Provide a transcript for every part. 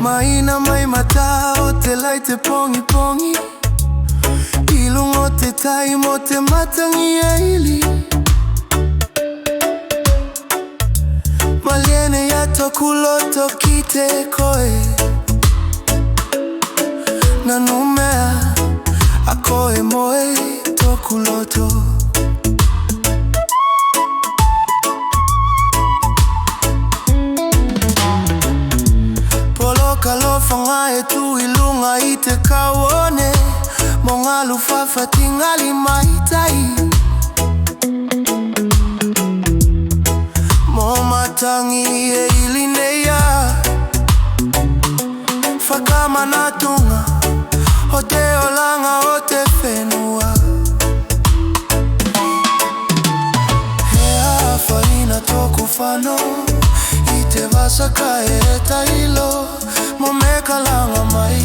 Maina mai mata o te lai te pongi pongi, ilung o te tai mo te matangi e ili. Maliene ya toku loto ki te koe, na numea a koe moe toku loto. Kalofanga e tu ilunga I te kaone, mo ngā lufafa tingali maitai. Mo matangi e ili neia, whakamanatunga o te olanga o te whenua. Hea whaina tōku whano I te wasaka e tailo, mo me kalanga mai.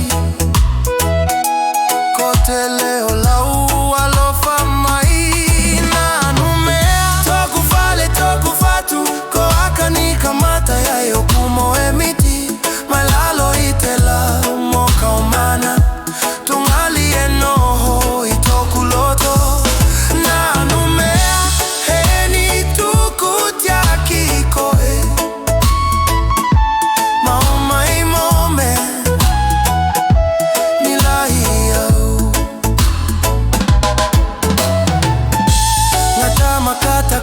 Ko te leo lau alofa mai. Nā numea tōku whale tōku whatu, ko aka ni ka mata iai o kumo e miti. Mai lalo I te la mo kaumana, tungali e noho I tōku loto. Nā numea he ni tuku tiaki koe,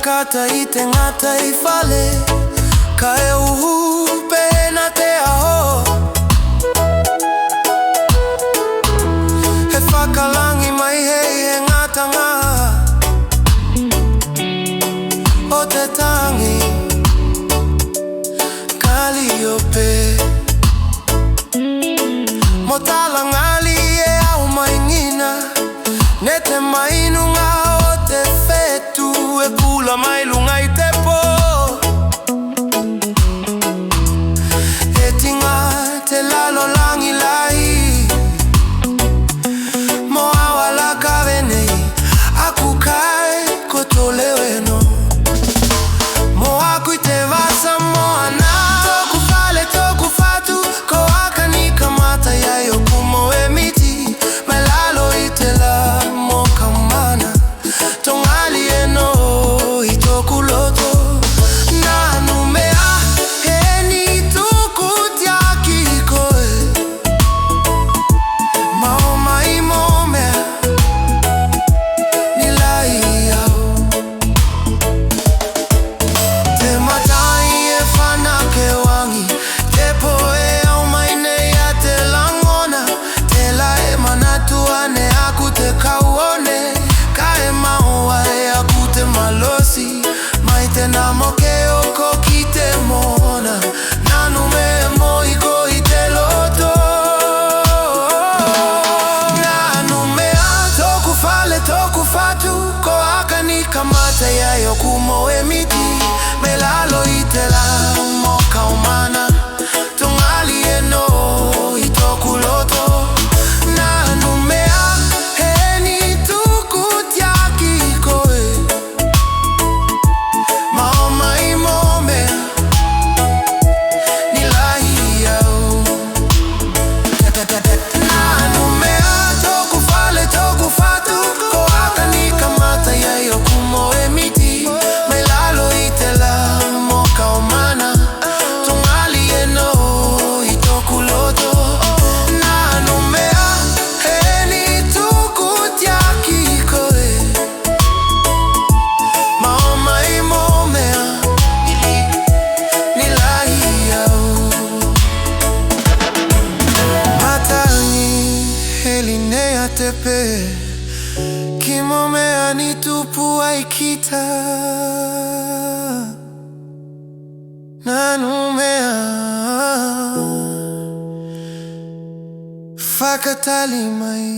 kata I te ngata I whale, ka e uhu pēna te aho. He whakalangi mai hei he ngatanga o te tangi Kaliope. Mo tala ngali e au mai ngina, ne te mainunga o te whetu e pula mai lunga I te po. E tinga te lalo langi lai, mo awala ka venei, aku kai ko to leo eno. Mo aku I te vasa mo ana, toku whale toku whatu, ko aka ni ka mata iai o kumo e miti. Mai lalo I te la mo kaumana, tongali e no I tōku loto. Nā numea he ni tuku tiaki koe, mao mai mo mea ni lai au. Te matai e whana ke wangi, te poe au mai nei a te langona. Te lae manatua ne aku te kauone, ka e maua e aku te malosi. Mai te namo ke oko ki te mona, nanu me mo I ko I te loto. Nanu mea tōku whale tōku whatu, ko aka ni ka mata iai o kumo e miti. Me lalo I te la mo kaumana, tungali e no I tōku loto. Nanu mea he ni tuku tiaki koe, mao mai mo mea ni lai au. Nanu mea tōku whale tōku whatu, ko aka ni ka mata iai o kumo e miti. Mai lalo I te la mo kaumana, tungali e no I tōku loto. Nanu mea he ni tuku tiaki koe, mao mai mo mea ni lai au. Matangi he linea te pe, ki mo mea ni tupu ai kita. Nanu mea whakatali mai.